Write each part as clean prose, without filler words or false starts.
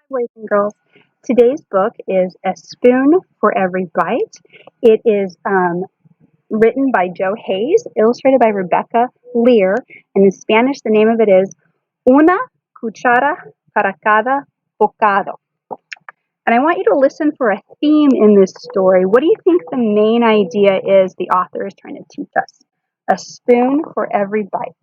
Boys and girls. Today's book is A Spoon for Every Bite. It is written by Joe Hayes, illustrated by Rebecca Lear, and in Spanish the name of it is Una Cuchara para Cada Bocado. And I want you to listen for a theme in this story. What do you think the main idea is the author is trying to teach us? A spoon for every bite.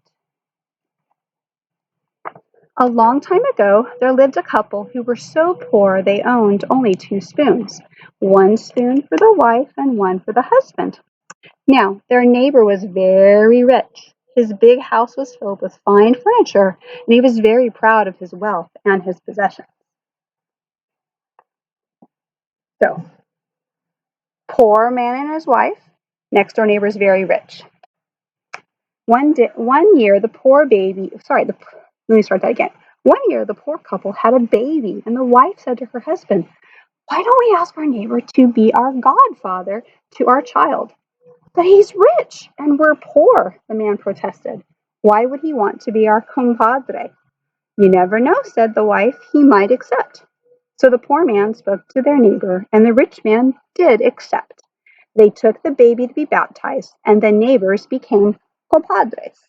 A long time ago, there lived a couple who were so poor they owned only two spoons, one spoon for the wife and one for the husband. Now, their neighbor was very rich. His big house was filled with fine furniture, and he was very proud of his wealth and his possessions. So, poor man and his wife, next door neighbor is very rich. One year, the poor baby, sorry, let me start that again. One year, the poor couple had a baby, and the wife said to her husband, "Why don't we ask our neighbor to be our godfather to our child?" "But he's rich and we're poor," the man protested. "Why would he want to be our compadre?" "You never know," said the wife. "He might accept." So the poor man spoke to their neighbor, and the rich man did accept. They took the baby to be baptized, and the neighbors became compadres.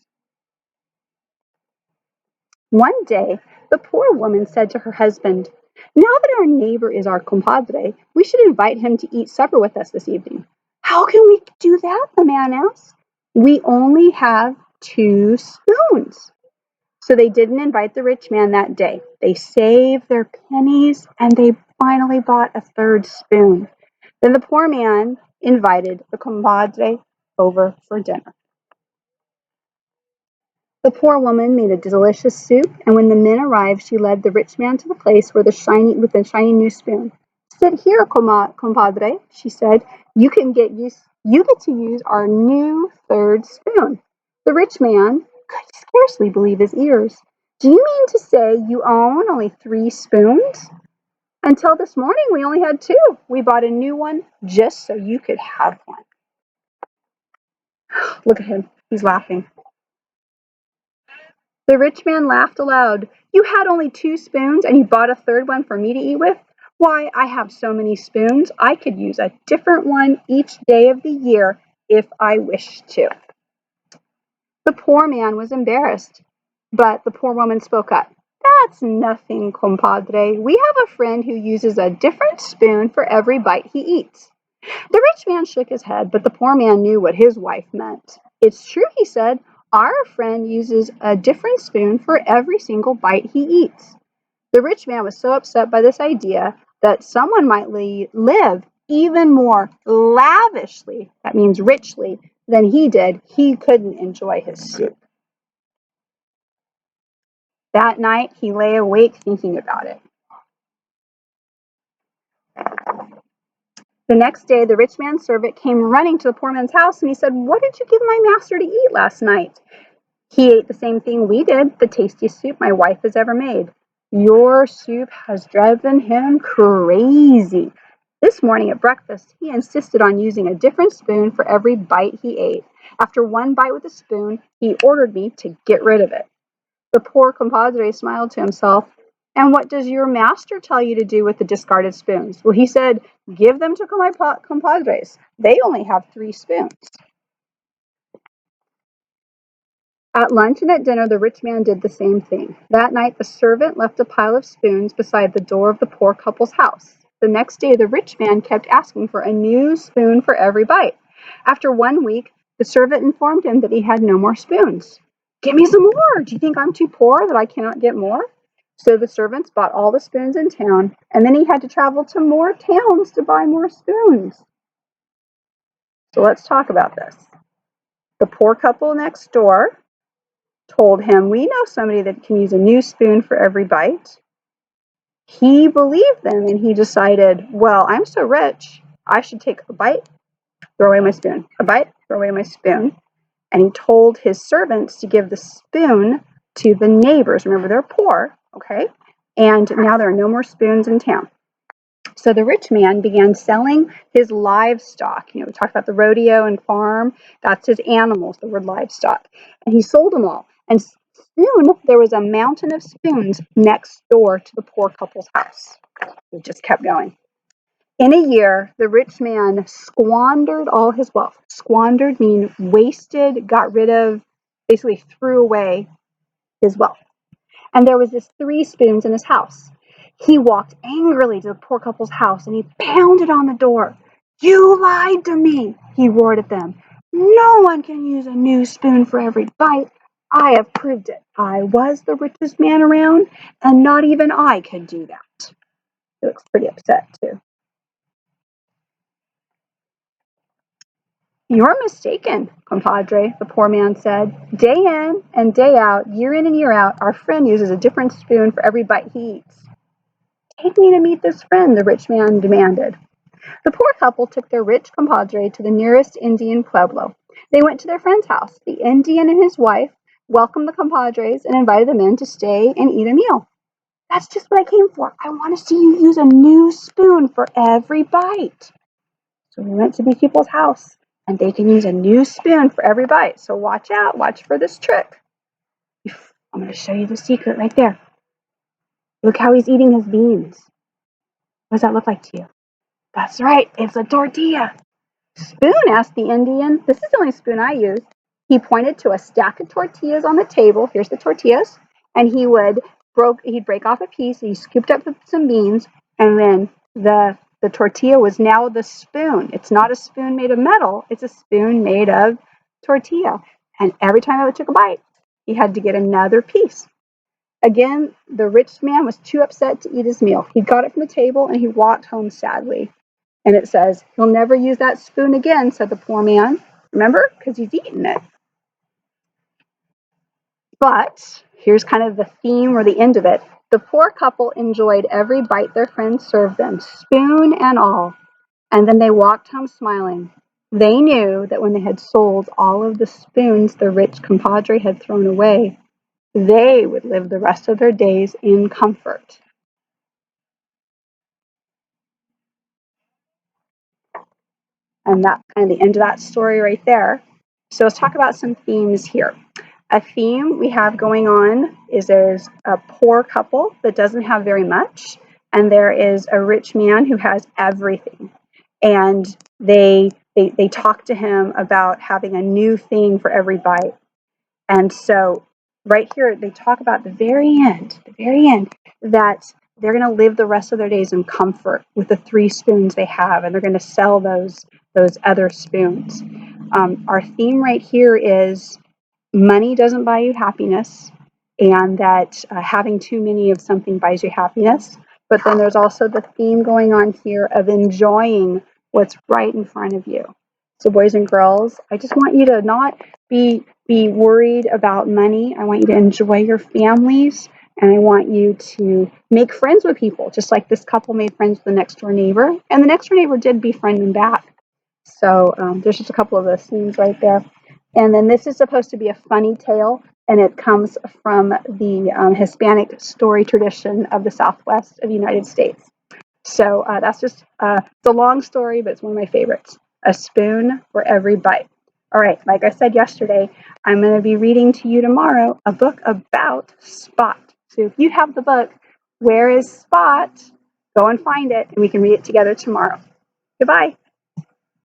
One day, the poor woman said to her husband, "Now that our neighbor is our compadre, we should invite him to eat supper with us this evening." "How can we do that?" the man asked. "We only have two spoons." So they didn't invite the rich man that day. They saved their pennies and they finally bought a third spoon. Then the poor man invited the compadre over for dinner. The poor woman made a delicious soup, and when the men arrived, she led the rich man to the place with the shiny new spoon. "Sit here, compadre," she said. You get to use our new third spoon." The rich man could scarcely believe his ears. "Do you mean to say you own only three spoons?" "Until this morning, we only had two. We bought a new one just so you could have one." Look at him. He's laughing. The rich man laughed aloud. "You had only two spoons, and you bought a third one for me to eat with? Why, I have so many spoons, I could use a different one each day of the year if I wished to." The poor man was embarrassed, but the poor woman spoke up. "That's nothing, compadre. We have a friend who uses a different spoon for every bite he eats." The rich man shook his head, but the poor man knew what his wife meant. "It's true," he said. "Our friend uses a different spoon for every single bite he eats." The rich man was so upset by this idea that someone might live even more lavishly, that means richly, than he did, he couldn't enjoy his soup. That night, he lay awake thinking about it. The next day, the rich man's servant came running to the poor man's house, and he said, "What did you give my master to eat last night?" "He ate the same thing we did, the tastiest soup my wife has ever made." "Your soup has driven him crazy. This morning at breakfast, he insisted on using a different spoon for every bite he ate. After one bite with the spoon, he ordered me to get rid of it." The poor compadre smiled to himself. "And what does your master tell you to do with the discarded spoons?" "Well, he said, 'Give them to my compadres. They only have three spoons.'" At lunch and at dinner, the rich man did the same thing. That night, the servant left a pile of spoons beside the door of the poor couple's house. The next day, the rich man kept asking for a new spoon for every bite. After 1 week, the servant informed him that he had no more spoons. "Give me some more. Do you think I'm too poor that I cannot get more?" So the servants bought all the spoons in town, and then he had to travel to more towns to buy more spoons. So let's talk about this. The poor couple next door told him, "We know somebody that can use a new spoon for every bite." He believed them and he decided, "Well, I'm so rich, I should take a bite, throw away my spoon, a bite, throw away my spoon." And he told his servants to give the spoon to the neighbors. Remember, they're poor, okay? And now there are no more spoons in town. So the rich man began selling his livestock. We talked about the rodeo and farm. That's his animals, the word livestock. And he sold them all. And Soon there was a mountain of spoons next door to the poor couple's house. It just kept going. In a year, the rich man squandered all his wealth. Squandered mean wasted, got rid of, basically threw away his wealth. And there was this 3 spoons in his house. He walked angrily to the poor couple's house and he pounded on the door. "You lied to me," he roared at them. "No one can use a new spoon for every bite. I have proved it. I was the richest man around, and not even I could do that." He looks pretty upset, too. "You're mistaken, compadre," the poor man said. "Day in and day out, year in and year out, our friend uses a different spoon for every bite he eats." "Take me to meet this friend," the rich man demanded. The poor couple took their rich compadre to the nearest Indian pueblo. They went to their friend's house. The Indian and his wife welcomed the compadres and invited them in to stay and eat a meal. "That's just what I came for. I want to see you use a new spoon for every bite." So we went to these people's house, and they can use a new spoon for every bite. So watch out, watch for this trick. I'm going to show you the secret right there. Look how he's eating his beans. What does that look like to you? That's right, it's a tortilla. "Spoon?" asked the Indian. "This is the only spoon I use." He pointed to a stack of tortillas on the table. Here's the tortillas. And he'd break off a piece, he scooped up some beans, and then the tortilla was now the spoon. It's not a spoon made of metal, it's a spoon made of tortilla. And every time I took a bite, he had to get another piece. Again, the rich man was too upset to eat his meal. He got it from the table and he walked home sadly. And it says, "He'll never use that spoon again," said the poor man. Remember? Because he's eaten it. But here's kind of the theme or the end of it. The poor couple enjoyed every bite their friend served them, spoon and all. And then they walked home smiling. They knew that when they had sold all of the spoons the rich compadre had thrown away, they would live the rest of their days in comfort. And that's kind of the end of that story right there. So let's talk about some themes here. A theme we have going on is there's a poor couple that doesn't have very much, and there is a rich man who has everything. And they talk to him about having a new thing for every bite. And so right here they talk about the very end, that they're going to live the rest of their days in comfort with the 3 spoons they have, and they're going to sell those other spoons. Our theme right here is money doesn't buy you happiness, and that having too many of something buys you happiness. But then there's also the theme going on here of enjoying what's right in front of you. So, boys and girls, I just want you to not be worried about money. I want you to enjoy your families, and I want you to make friends with people, just like this couple made friends with the next door neighbor, and the next door neighbor did befriend them back. So there's just a couple of those scenes right there. And then this is supposed to be a funny tale, and it comes from the Hispanic story tradition of the Southwest of the United States. So that's just, it's a long story, but it's one of my favorites. A spoon for every bite. All right, like I said yesterday, I'm going to be reading to you tomorrow a book about Spot. So if you have the book, Where is Spot? Go and find it, and we can read it together tomorrow. Goodbye.